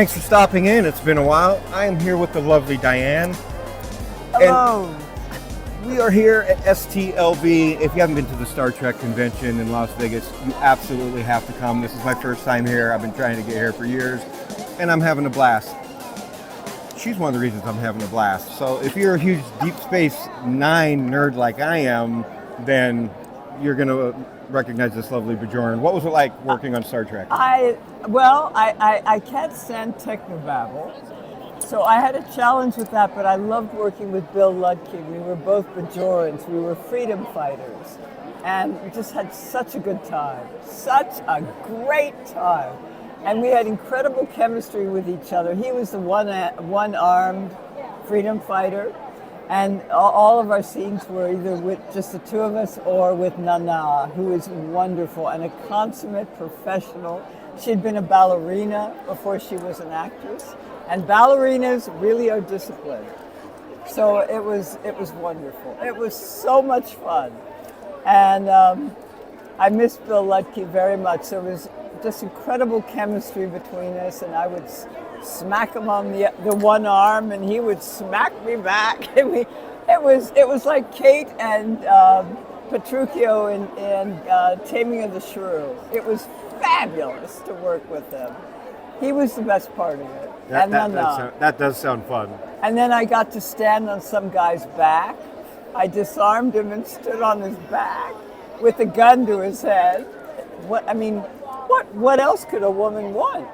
Thanks for stopping in. It's been a while. I am here with the lovely Diane. Hello. And we are here at STLV. If you haven't been to the Star Trek convention in Las Vegas, you absolutely have to come. This is my first time here. I've been trying to get here for years, and I'm having a blast. She's one of the reasons I'm having a blast. So if you're a huge Deep Space Nine nerd like I am, then you're going to recognize this lovely Bjorn. What was it like working on Star Trek? I can't stand technobabble, so I had a challenge with that, but I loved working with Bill Ludke. We were both Bajorans. We were freedom fighters, and we just had such a good time. Such a great time. And we had incredible chemistry with each other. He was the one-armed freedom fighter, and all of our scenes were either with just the two of us or with Nana, who is wonderful and a consummate professional. She'd been a ballerina before she was an actress, and ballerinas really are disciplined. So it was wonderful. It was so much fun, and I miss Bill Ludke very much. There was just incredible chemistry between us, and I would smack him on the one arm, and he would smack me back. And it was like Kate and Petruchio in Taming of the Shrew. It was fabulous to work with him. He was the best part of it. That does sound fun. And then I got to stand on some guy's back. I disarmed him and stood on his back with a gun to his head. What else could a woman want?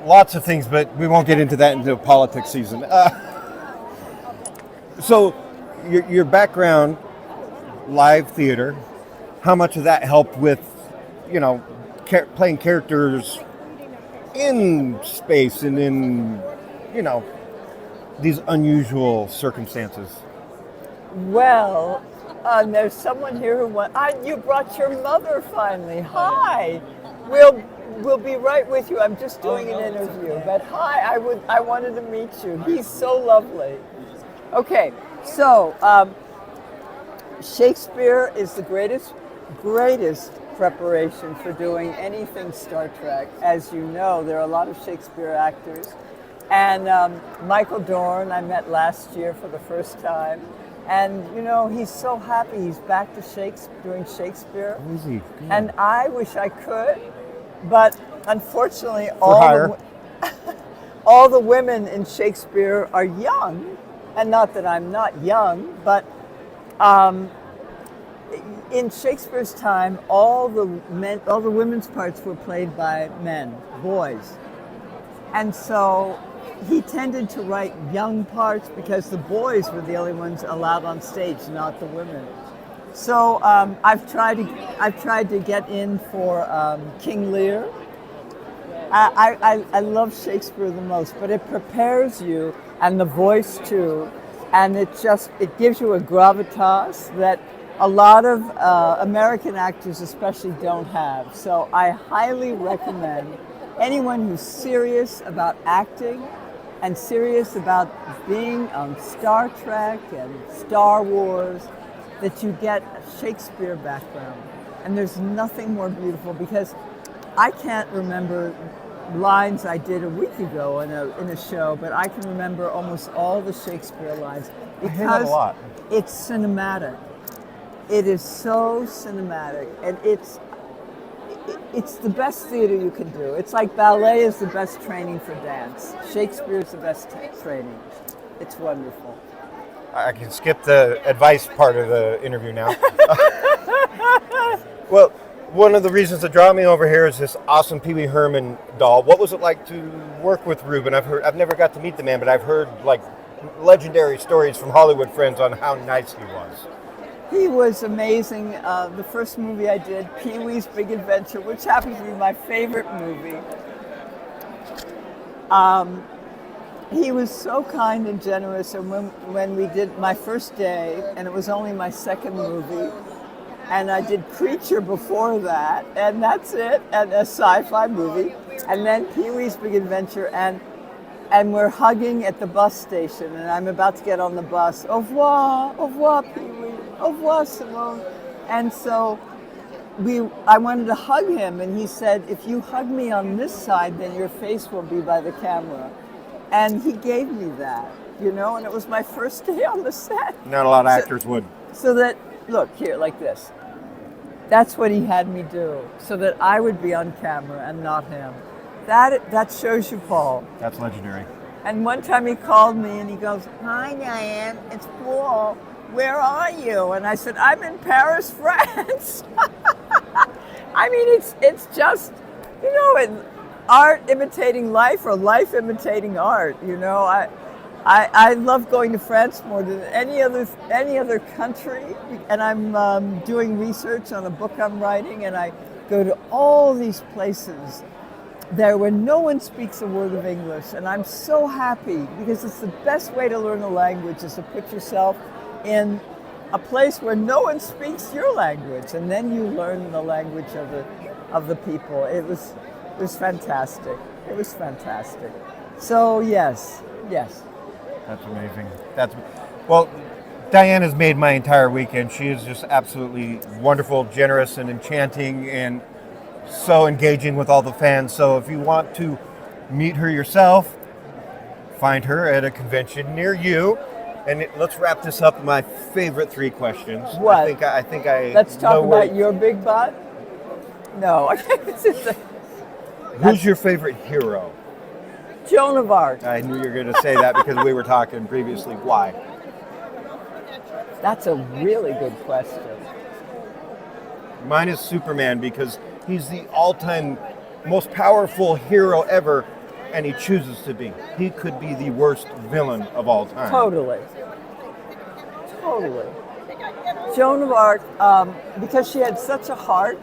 Lots of things, but we won't get into that into politics season. So, your background, live theater, how much of that helped with, playing characters in space and in, these unusual circumstances? Well, there's someone here who you brought your mother finally. Hi. We'll be right with you. I'm just doing an interview. But hi, I wanted to meet you. He's so lovely. Okay, so Shakespeare is the greatest preparation for doing anything Star Trek. As you know, there are a lot of Shakespeare actors. And Michael Dorn I met last year for the first time. And, he's so happy he's back to doing Shakespeare. How is he? Good. And I wish I could, but unfortunately, all the women in Shakespeare are young. And not that I'm not young, but in Shakespeare's time, all the women's parts were played by men, boys. And so he tended to write young parts because the boys were the only ones allowed on stage, not the women. So I've tried to get in for King Lear. I love Shakespeare the most, but it prepares you, and the voice too, and it gives you a gravitas that a lot of American actors especially don't have. So I highly recommend anyone who's serious about acting and serious about being on Star Trek and Star Wars, that you get a Shakespeare background. And there's nothing more beautiful, because I can't remember lines I did a week ago in a show, but I can remember almost all the Shakespeare lines because it's cinematic. It is so cinematic, and it's the best theater you can do. It's like ballet is the best training for dance. Shakespeare is the best training. It's wonderful. I can skip the advice part of the interview now. Well, one of the reasons that draw me over here is this awesome Pee Wee Herman doll. What was it like to work with Ruben? I've never got to meet the man, but I've heard legendary stories from Hollywood friends on how nice he was. He was amazing. The first movie I did, Pee-wee's Big Adventure, which happens to be my favorite movie. He was so kind and generous, and when we did my first day, and it was only my second movie, and I did Creature before that, and that's it, and a sci-fi movie, and then Pee-wee's Big Adventure, and we're hugging at the bus station, and I'm about to get on the bus. Au revoir, Pee-wee, au revoir, Simone. And so I wanted to hug him, and he said, if you hug me on this side, then your face will be by the camera. And he gave me that, and it was my first day on the set. Not a lot of actors would. So that, look, here, like this. That's what he had me do, so that I would be on camera and not him. That shows you, Paul. That's legendary. And one time he called me and he goes, "Hi, Diane, it's Paul. Where are you?" And I said, "I'm in Paris, France." I mean, it's just, art imitating life or life imitating art. I love going to France more than any other country, and I'm doing research on a book I'm writing, and I go to all these places there where no one speaks a word of English, and I'm so happy because it's the best way to learn a language is to put yourself in a place where no one speaks your language, and then you learn the language of the people. It was fantastic. It was fantastic. So yes. That's amazing. Well, Diane has made my entire weekend. She is just absolutely wonderful, generous, and enchanting, and so engaging with all the fans. So if you want to meet her yourself, find her at a convention near you. And let's wrap this up with my favorite 3 questions. What? I think I Let's talk know about your big butt? No. Who's your favorite hero? Joan of Arc. I knew you were going to say that because we were talking previously. Why? That's a really good question. Mine is Superman because he's the all-time most powerful hero ever, and he chooses to be. He could be the worst villain of all time. Totally. Joan of Arc, because she had such a heart.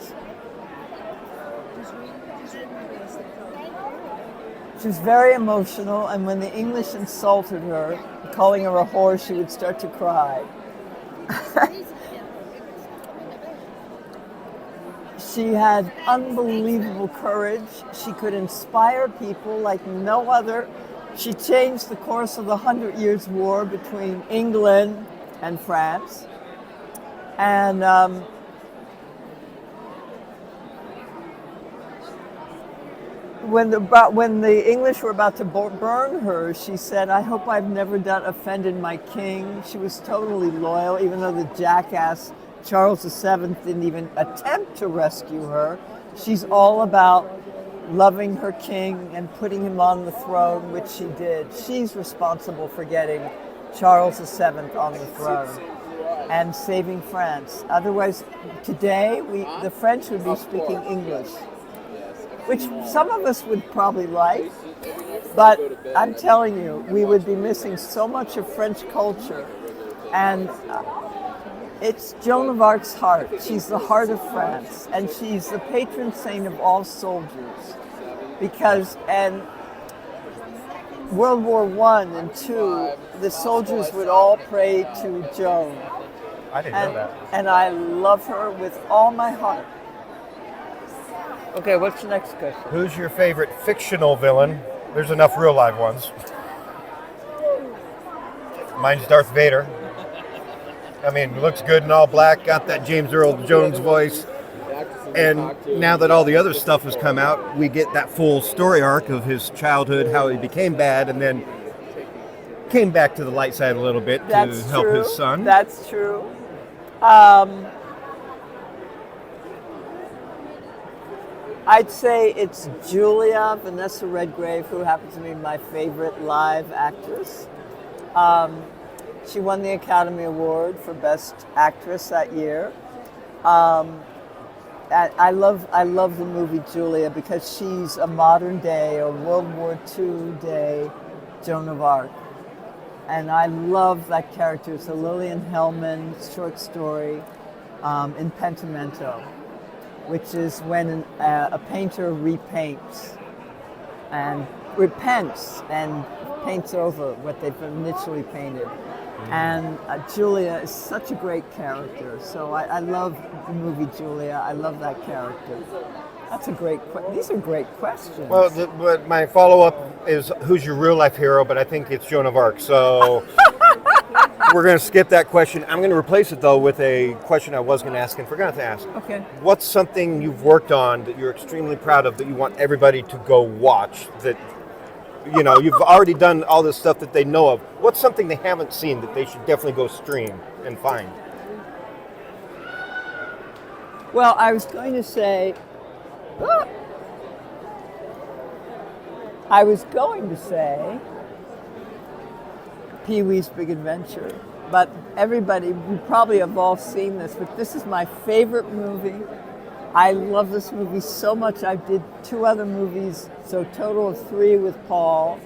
She was very emotional, and when the English insulted her, calling her a whore, she would start to cry. She had unbelievable courage. She could inspire people like no other. She changed the course of the 100 Years' War between England and France. And when the English were about to burn her, she said, "I hope I've never offended my king." She was totally loyal, even though the jackass Charles VII didn't even attempt to rescue her. She's all about loving her king and putting him on the throne, which she did. She's responsible for getting Charles VII on the throne and saving France. Otherwise, today, the French would be speaking English, which some of us would probably like, but I'm telling you, we would be missing so much of French culture. And it's Joan of Arc's heart. She's the heart of France, and she's the patron saint of all soldiers. And World War I and II, the soldiers would all pray to Joan. I didn't know that. And I love her with all my heart. Okay, what's the next question? Who's your favorite fictional villain? There's enough real live ones. Mine's Darth Vader. I mean, looks good in all black, got that James Earl Jones voice. And now that all the other stuff has come out, we get that full story arc of his childhood, how he became bad, and then came back to the light side a little bit to help his son. That's true. I'd say it's Julia, Vanessa Redgrave, who happens to be my favorite live actress. She won the Academy Award for Best Actress that year. I love the movie Julia because she's a modern day or World War II day Joan of Arc. And I love that character. It's a Lillian Hellman short story in Pentimento, which is when a painter repaints and repents and paints over what they've initially painted. And Julia is such a great character. So I love the movie Julia. I love that character. That's a great these are great questions. Well, but my follow-up is who's your real-life hero, but I think it's Joan of Arc. So we're going to skip that question. I'm going to replace it, though, with a question I was going to ask and forgot to ask. Okay. What's something you've worked on that you're extremely proud of that you want everybody to go watch? That, you know, you've already done all this stuff that they know of. What's something they haven't seen that they should definitely go stream and find? Well, I was going to say, Pee-wee's Big Adventure, but everybody, we probably have all seen this, but this is my favorite movie. I love this movie so much. I did 2 other movies, so total of 3 with Paul,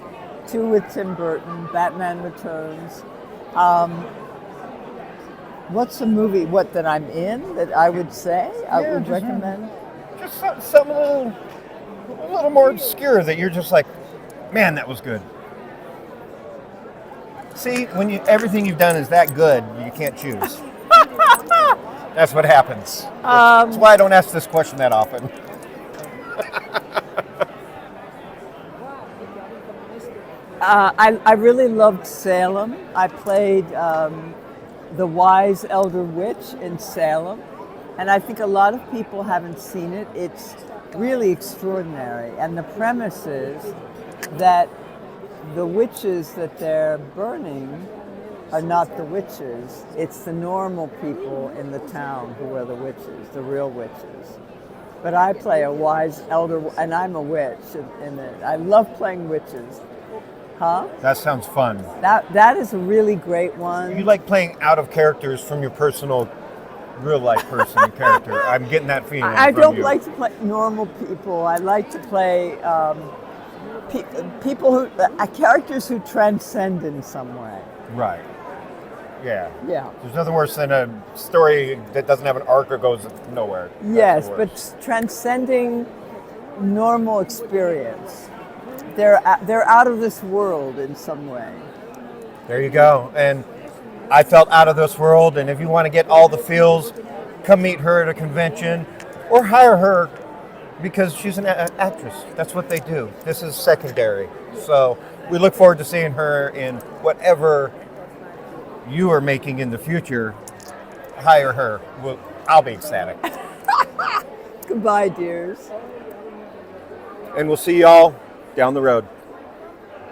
2 with Tim Burton, Batman Returns. What's a movie that I'm in that I would say I would recommend? Just something a little more obscure that you're just like, man, that was good. See, when everything you've done is that good, you can't choose. That's what happens. That's why I don't ask this question that often. I really loved Salem. I played the wise elder witch in Salem, and I think a lot of people haven't seen it. It's really extraordinary, and the premise is that the witches that they're burning are not the witches. It's the normal people in the town who are the witches, the real witches. But I play a wise elder, and I'm a witch in it. I love playing witches. Huh? That sounds fun. That is a really great one. You like playing out of characters from your personal, real life person character. I'm getting that feeling. I don't like to play normal people. I like to play people characters who transcend in some way. Right. Yeah. Yeah. There's nothing worse than a story that doesn't have an arc or goes nowhere. Yes, but transcending normal experience. They're out of this world in some way. There you go. And I felt out of this world, and if you want to get all the feels, come meet her at a convention or hire her because she's an actress. That's what they do. This is secondary. So we look forward to seeing her in whatever you are making in the future. Hire her. I'll be ecstatic. Goodbye, dears. And we'll see y'all down the road.